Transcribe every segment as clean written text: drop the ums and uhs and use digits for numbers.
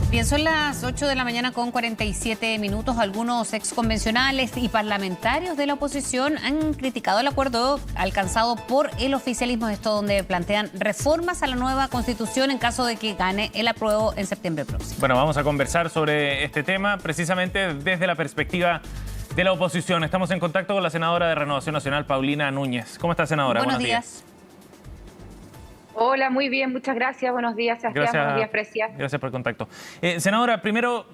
Bien, son las 8 de la mañana con 47 minutos. Algunos exconvencionales y parlamentarios de la oposición han criticado el acuerdo alcanzado por el oficialismo, esto donde plantean reformas a la nueva Constitución en caso de que gane el apruebo en septiembre próximo. Bueno, vamos a conversar sobre este tema precisamente desde la perspectiva de la oposición. Estamos en contacto con la senadora de Renovación Nacional, Paulina Núñez. ¿Cómo está, senadora? Buenos días. Hola, muy bien, muchas gracias. Buenos días, Sebastián. Gracias, buenos días, Precia. Gracias por el contacto. Senadora, primero,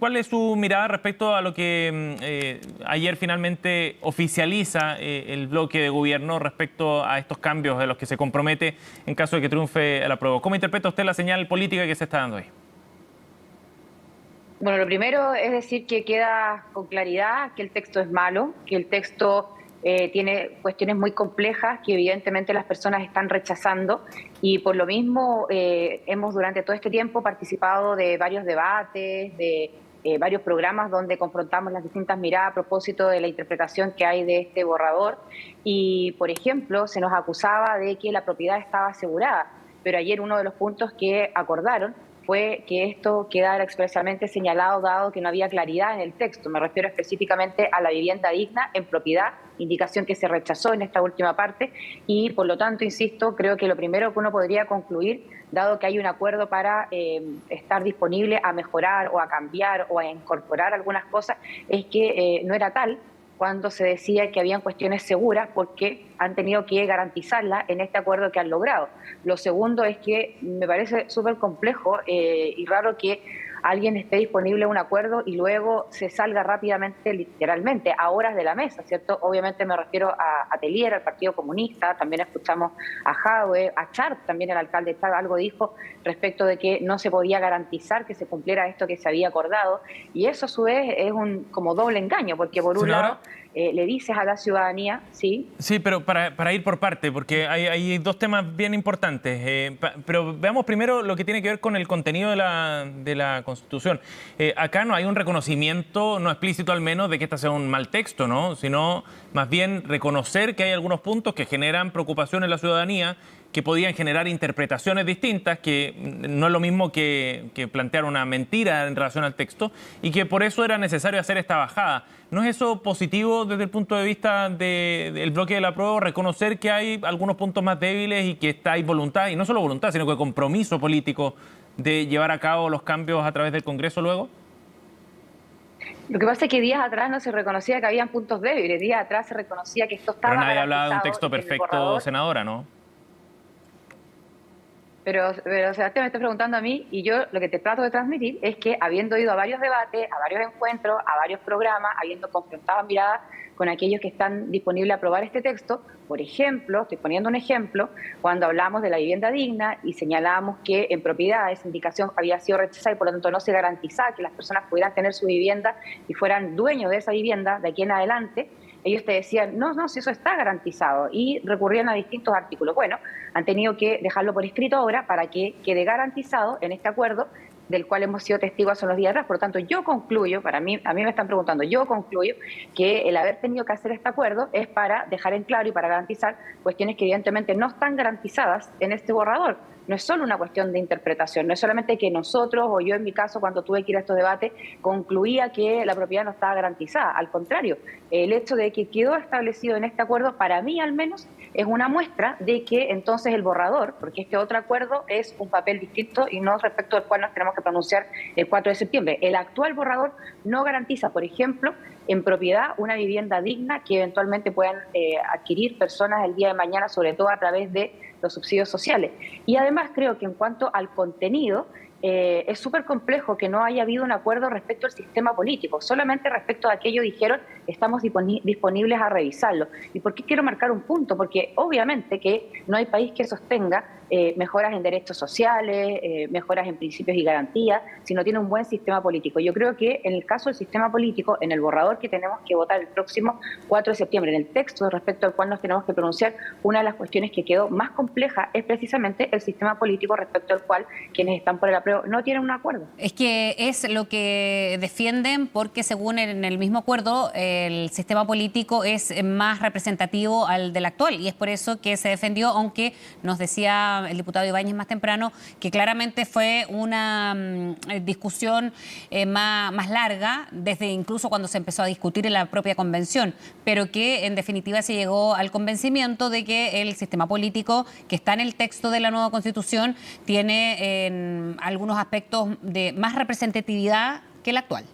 ¿cuál es su mirada respecto a lo que ayer finalmente oficializa el bloque de gobierno respecto a estos cambios de los que se compromete en caso de que triunfe el apruebo? ¿Cómo interpreta usted la señal política que se está dando ahí? Bueno, lo primero es decir que queda con claridad que el texto es malo, que el texto tiene cuestiones muy complejas que evidentemente las personas están rechazando y por lo mismo hemos durante todo este tiempo participado de varios debates, de varios programas donde confrontamos las distintas miradas a propósito de la interpretación que hay de este borrador y, por ejemplo, se nos acusaba de que la propiedad estaba asegurada, pero ayer uno de los puntos que acordaron fue que esto quedara expresamente señalado dado que no había claridad en el texto. Me refiero específicamente a la vivienda digna en propiedad, indicación que se rechazó en esta última parte y por lo tanto, insisto, creo que lo primero que uno podría concluir, dado que hay un acuerdo para estar disponible a mejorar o a cambiar o a incorporar algunas cosas, es que no era tal cuando se decía que habían cuestiones seguras porque han tenido que garantizarlas en este acuerdo que han logrado. Lo segundo es que me parece súper complejo y raro que alguien esté disponible a un acuerdo y luego se salga rápidamente, literalmente, a horas de la mesa, ¿cierto? Obviamente me refiero a Telier, al Partido Comunista, también escuchamos a Jadwe, a Char, también el alcalde de Char algo dijo respecto de que no se podía garantizar que se cumpliera esto que se había acordado, y eso a su vez es un como doble engaño, porque por un lado le dices a la ciudadanía, ¿sí? Sí, pero para ir por parte, porque hay dos temas bien importantes. Pero veamos primero lo que tiene que ver con el contenido de la Constitución. Acá no hay un reconocimiento, no explícito al menos, de que este sea un mal texto, ¿no? Sino más bien reconocer que hay algunos puntos que generan preocupación en la ciudadanía, que podían generar interpretaciones distintas, que no es lo mismo que plantear una mentira en relación al texto, y que por eso era necesario hacer esta bajada. ¿No es eso positivo desde el punto de vista del bloque del apruebo, reconocer que hay algunos puntos más débiles y que hay voluntad, y no solo voluntad, sino que compromiso político de llevar a cabo los cambios a través del Congreso luego? Lo que pasa es que días atrás no se reconocía que habían puntos débiles, días atrás se reconocía que esto estaba Pero nadie hablaba de un texto garantizado perfecto, senadora, ¿no? Pero Sebastián me está preguntando a mí y yo lo que te trato de transmitir es que habiendo ido a varios debates, a varios encuentros, a varios programas, habiendo confrontado miradas con aquellos que están disponibles a aprobar este texto, por ejemplo, estoy poniendo un ejemplo, cuando hablamos de la vivienda digna y señalábamos que en propiedad esa indicación había sido rechazada y por lo tanto no se garantizaba que las personas pudieran tener su vivienda y fueran dueños de esa vivienda de aquí en adelante, ellos te decían, no, si eso está garantizado, y recurrían a distintos artículos. Bueno, han tenido que dejarlo por escrito ahora para que quede garantizado en este acuerdo del cual hemos sido testigos hace unos días atrás. Por lo tanto, yo concluyo, a mí me están preguntando, yo concluyo que el haber tenido que hacer este acuerdo es para dejar en claro y para garantizar cuestiones que evidentemente no están garantizadas en este borrador. No es solo una cuestión de interpretación, no es solamente que nosotros, o yo en mi caso, cuando tuve que ir a estos debates, concluía que la propiedad no estaba garantizada. Al contrario, el hecho de que quedó establecido en este acuerdo, para mí al menos, es una muestra de que entonces el borrador, porque este otro acuerdo es un papel distinto y no respecto al cual nos tenemos que pronunciar el 4 de septiembre. El actual borrador no garantiza, por ejemplo, en propiedad una vivienda digna que eventualmente puedan adquirir personas el día de mañana, sobre todo a través de los subsidios sociales. Y además creo que en cuanto al contenido, es súper complejo que no haya habido un acuerdo respecto al sistema político. Solamente respecto a aquello dijeron, estamos disponibles a revisarlo. ¿Y por qué quiero marcar un punto? Porque obviamente que no hay país que sostenga mejoras en derechos sociales, mejoras en principios y garantías, si no tiene un buen sistema político. Yo creo que en el caso del sistema político, en el borrador que tenemos que votar el próximo 4 de septiembre, en el texto respecto al cual nos tenemos que pronunciar, una de las cuestiones que quedó más compleja es precisamente el sistema político respecto al cual quienes están por el apruebo no tienen un acuerdo. Es que es lo que defienden porque según en el mismo acuerdo el sistema político es más representativo al del actual y es por eso que se defendió, aunque nos decía planteaba el diputado Ibáñez más temprano, que claramente fue una discusión más larga, desde incluso cuando se empezó a discutir en la propia convención, pero que en definitiva se llegó al convencimiento de que el sistema político que está en el texto de la nueva Constitución tiene en algunos aspectos de más representatividad que el actual.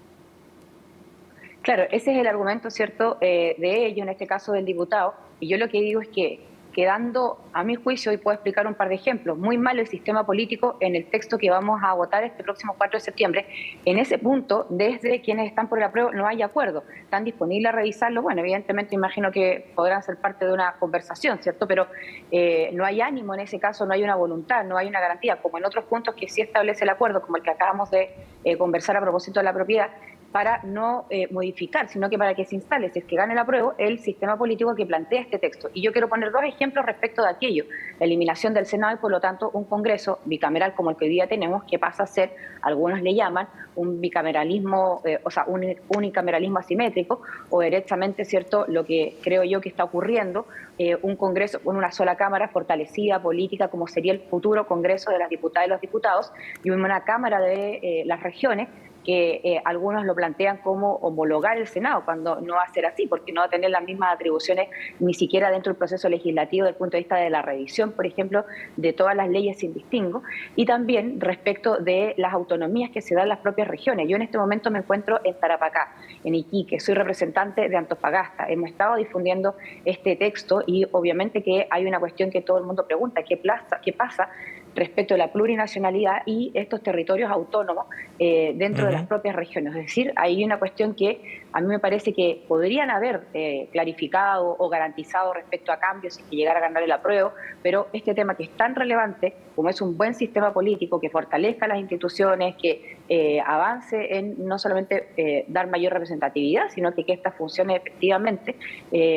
Claro, ese es el argumento, ¿cierto?, de ello, en este caso del diputado. Y yo lo que digo es que, quedando a mi juicio, y puedo explicar un par de ejemplos, muy mal el sistema político en el texto que vamos a votar este próximo 4 de septiembre, en ese punto, desde quienes están por el apruebo no hay acuerdo. ¿Están disponibles a revisarlo? Bueno, evidentemente imagino que podrán ser parte de una conversación, ¿cierto? Pero no hay ánimo en ese caso, no hay una voluntad, no hay una garantía, como en otros puntos que sí establece el acuerdo, como el que acabamos de conversar a propósito de la propiedad, para no modificar, sino que para que se instale, si es que gane el apruebo, el sistema político que plantea este texto. Y yo quiero poner dos ejemplos respecto de aquello: la eliminación del Senado y, por lo tanto, un Congreso bicameral como el que hoy día tenemos, que pasa a ser, algunos le llaman, un bicameralismo, un unicameralismo asimétrico, o derechamente, ¿cierto?, lo que creo yo que está ocurriendo, un Congreso con una sola Cámara fortalecida, política, como sería el futuro Congreso de las Diputadas y los Diputados, y una Cámara de las regiones, que algunos lo plantean como homologar el Senado, cuando no va a ser así, porque no va a tener las mismas atribuciones ni siquiera dentro del proceso legislativo desde el punto de vista de la revisión, por ejemplo, de todas las leyes sin distingo, y también respecto de las autonomías que se dan en las propias regiones. Yo en este momento me encuentro en Tarapacá, en Iquique, soy representante de Antofagasta, hemos estado difundiendo este texto y obviamente que hay una cuestión que todo el mundo pregunta: ¿qué pasa respecto de la plurinacionalidad y estos territorios autónomos dentro de las propias regiones? Es decir, hay una cuestión que a mí me parece que podrían haber clarificado o garantizado respecto a cambios si llegara a ganar el apruebo, pero este tema que es tan relevante, como es un buen sistema político que fortalezca las instituciones, que avance en no solamente dar mayor representatividad, sino que estas funcione efectivamente,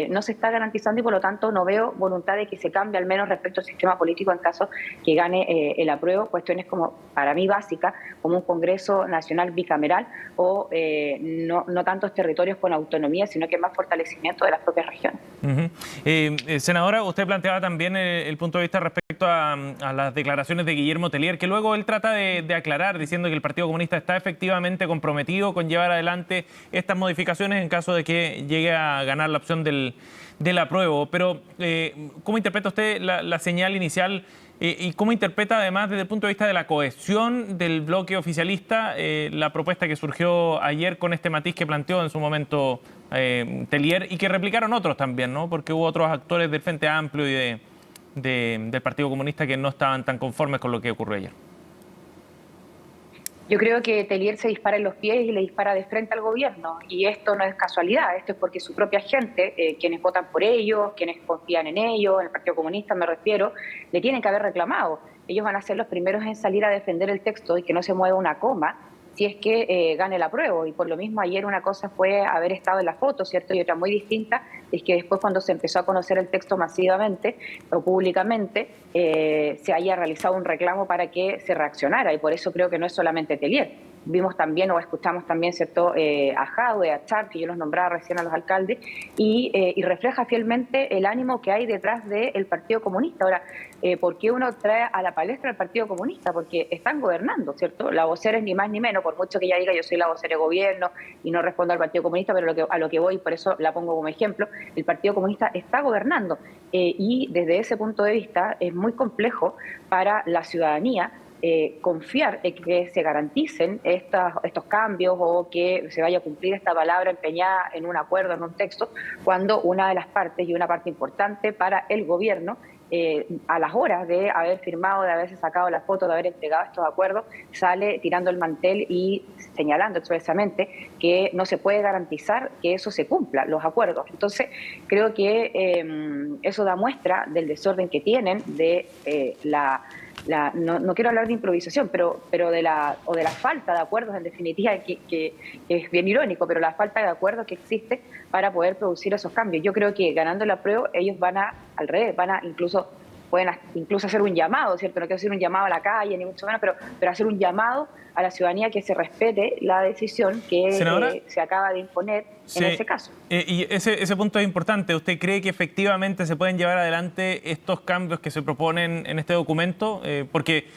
no se está garantizando, y por lo tanto no veo voluntad de que se cambie, al menos respecto al sistema político, en caso que gane el apruebo. Cuestiones como, para mí básicas, como un Congreso Nacional bicameral, o no tantos territorios con autonomía, sino que más fortalecimiento de las propias regiones. Senadora, usted planteaba también el punto de vista respecto a las declaraciones de Guillermo Tellier, que luego él trata de aclarar, diciendo que el Partido Comunista está efectivamente comprometido con llevar adelante estas modificaciones en caso de que llegue a ganar la opción del apruebo. Pero, ¿cómo interpreta usted la señal inicial? ¿Y cómo interpreta, además, desde el punto de vista de la cohesión del bloque oficialista, la propuesta que surgió ayer con este matiz que planteó en su momento Tellier y que replicaron otros también, ¿no? Porque hubo otros actores del Frente Amplio y del Partido Comunista que no estaban tan conformes con lo que ocurrió ayer? Yo creo que Tellier se dispara en los pies y le dispara de frente al gobierno, y esto no es casualidad, esto es porque su propia gente, quienes votan por ellos, quienes confían en ellos, en el Partido Comunista me refiero, le tienen que haber reclamado. Ellos van a ser los primeros en salir a defender el texto y que no se mueva una coma si es que gane el apruebo. Y por lo mismo ayer una cosa fue haber estado en la foto, ¿cierto? Y otra muy distinta es que después, cuando se empezó a conocer el texto masivamente o públicamente, se haya realizado un reclamo para que se reaccionara. Y por eso creo que no es solamente Tellier. Vimos también o escuchamos también, ¿cierto?, a Jadwe, a Char, que yo los nombraba recién a los alcaldes, y refleja fielmente el ánimo que hay detrás del Partido Comunista. Ahora, ¿por qué uno trae a la palestra al Partido Comunista? Porque están gobernando, ¿cierto? La vocera es ni más ni menos, por mucho que ella diga yo soy la vocera de gobierno y no respondo al Partido Comunista, pero a lo que voy, por eso la pongo como ejemplo, el Partido Comunista está gobernando, y desde ese punto de vista es muy complejo para la ciudadanía confiar en que se garanticen estos cambios, o que se vaya a cumplir esta palabra empeñada en un acuerdo, en un texto, cuando una de las partes, y una parte importante para el gobierno, a las horas de haber firmado, de haberse sacado la foto, de haber entregado estos acuerdos, sale tirando el mantel y señalando expresamente que no se puede garantizar que eso se cumpla, los acuerdos. Entonces, creo que eso da muestra del desorden que tienen, de no quiero hablar de improvisación, pero de la falta de acuerdos, en definitiva, que es bien irónico, pero la falta de acuerdos que existe para poder producir esos cambios. Yo creo que ganando el apruebo ellos van a, al revés, van a incluso pueden incluso hacer un llamado, ¿cierto? No quiero hacer un llamado a la calle, ni mucho menos, pero hacer un llamado a la ciudadanía que se respete la decisión que se acaba de imponer en ese caso. Y ese punto es importante. ¿Usted cree que efectivamente se pueden llevar adelante estos cambios que se proponen en este documento? Porque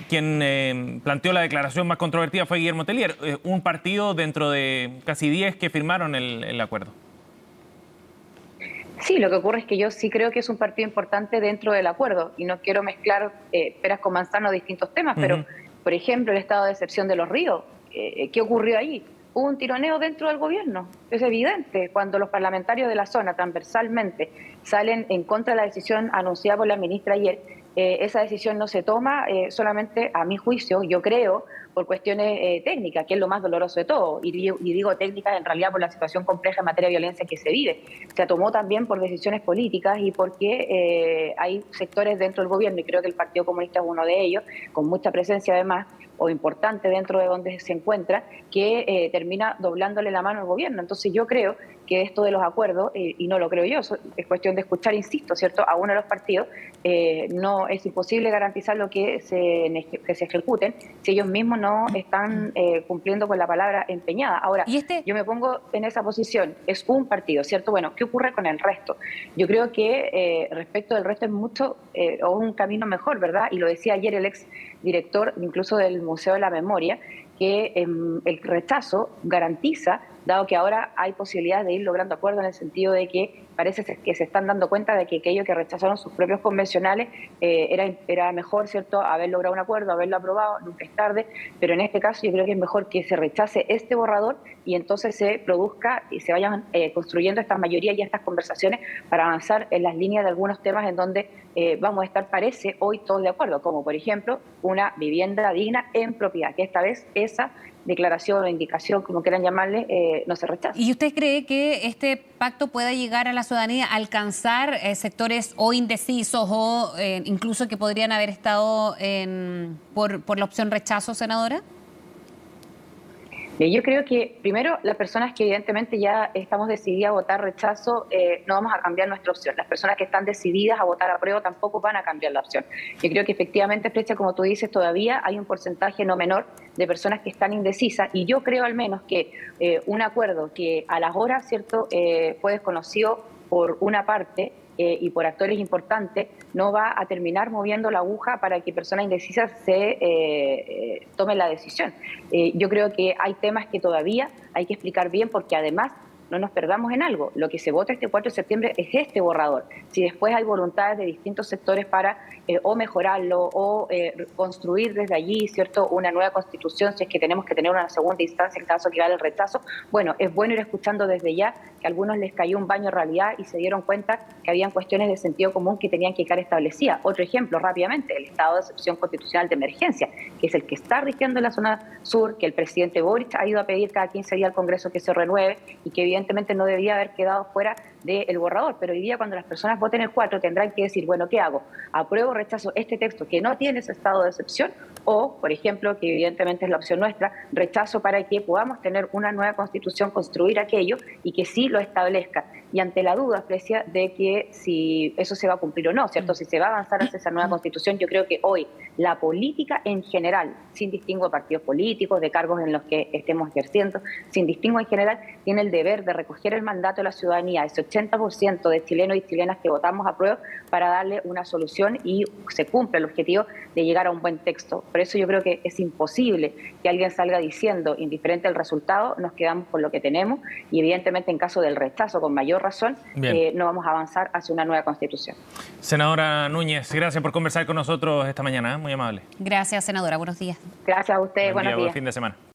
quien planteó la declaración más controvertida fue Guillermo Tellier, un partido dentro de casi 10 que firmaron el acuerdo. Sí, lo que ocurre es que yo sí creo que es un partido importante dentro del acuerdo y no quiero mezclar peras con manzanas, distintos temas, pero, por ejemplo, el estado de excepción de los ríos, ¿qué ocurrió ahí? Hubo un tironeo dentro del gobierno, es evidente, cuando los parlamentarios de la zona transversalmente salen en contra de la decisión anunciada por la ministra ayer. Esa decisión no se toma solamente, a mi juicio, yo creo, por cuestiones técnicas, que es lo más doloroso de todo, y digo técnicas en realidad por la situación compleja en materia de violencia que se vive. Se tomó también por decisiones políticas y porque hay sectores dentro del gobierno, y creo que el Partido Comunista es uno de ellos, con mucha presencia además, o importante dentro de donde se encuentra, que termina doblándole la mano al gobierno. Entonces yo creo que esto de los acuerdos, y no lo creo yo, es cuestión de escuchar, insisto, ¿cierto?, a uno de los partidos, no es imposible garantizar lo que se ejecuten si ellos mismos no están cumpliendo con la palabra empeñada. Ahora, yo me pongo en esa posición, es un partido, ¿cierto? Bueno, ¿qué ocurre con el resto? Yo creo que respecto del resto es mucho, o un camino mejor, ¿verdad? Y lo decía ayer el ex director incluso del Museo de la Memoria, que el rechazo garantiza, dado que ahora hay posibilidades de ir logrando acuerdos en el sentido de que parece que se están dando cuenta de que aquellos que rechazaron sus propios convencionales era mejor, ¿cierto?, haber logrado un acuerdo, haberlo aprobado, nunca es tarde, pero en este caso yo creo que es mejor que se rechace este borrador y entonces se produzca y se vayan construyendo estas mayorías y estas conversaciones para avanzar en las líneas de algunos temas en donde vamos a estar, parece, hoy todos de acuerdo, como por ejemplo una vivienda digna en propiedad, que esta vez esa declaración o indicación, como quieran llamarle, no se rechaza. ¿Y usted cree que este pacto pueda llegar a la ciudadanía a alcanzar sectores o indecisos o incluso que podrían haber estado por la opción rechazo, senadora? Yo creo que, primero, las personas que evidentemente ya estamos decididas a votar rechazo, no vamos a cambiar nuestra opción. Las personas que están decididas a votar apruebo tampoco van a cambiar la opción. Yo creo que efectivamente, Flecha, como tú dices, todavía hay un porcentaje no menor de personas que están indecisas y yo creo al menos que un acuerdo que a las horas, ¿cierto?, fue desconocido por una parte y por actores importantes, no va a terminar moviendo la aguja para que personas indecisas se tomen la decisión. Yo creo que hay temas que todavía hay que explicar bien porque además no nos perdamos en algo. Lo que se vota este 4 de septiembre es este borrador. Si después hay voluntades de distintos sectores para o mejorarlo o construir desde allí, ¿cierto?, una nueva constitución, si es que tenemos que tener una segunda instancia en caso que vaya el rechazo, bueno, es bueno ir escuchando desde ya que a algunos les cayó un baño de realidad y se dieron cuenta que habían cuestiones de sentido común que tenían que quedar establecidas. Otro ejemplo, rápidamente, el estado de excepción constitucional de emergencia, que es el que está rigiendo en la zona sur, que el presidente Boric ha ido a pedir cada 15 días al Congreso que se renueve y que evidentemente no debía haber quedado fuera del borrador, pero hoy día cuando las personas voten el 4 tendrán que decir, bueno, ¿qué hago? ¿Apruebo o rechazo este texto que no tiene ese estado de excepción? O, por ejemplo, que evidentemente es la opción nuestra, rechazo para que podamos tener una nueva constitución, construir aquello y que sí lo establezca. Y ante la duda, Frecia, de que si eso se va a cumplir o no, ¿cierto? Si se va a avanzar hacia esa nueva constitución, yo creo que hoy la política en general, sin distingo de partidos políticos, de cargos en los que estemos ejerciendo, sin distingo en general, tiene el deber de recoger el mandato de la ciudadanía, ese 80% de chilenos y chilenas que votamos a prueba, para darle una solución y se cumple el objetivo de llegar a un buen texto. Por eso yo creo que es imposible que alguien salga diciendo, indiferente al resultado, nos quedamos con lo que tenemos y evidentemente en caso del rechazo, con mayor razón, no vamos a avanzar hacia una nueva constitución. Senadora Núñez, gracias por conversar con nosotros esta mañana, muy amable. Gracias, senadora. Buenos días. Gracias a ustedes, buenos días. Buen fin de semana.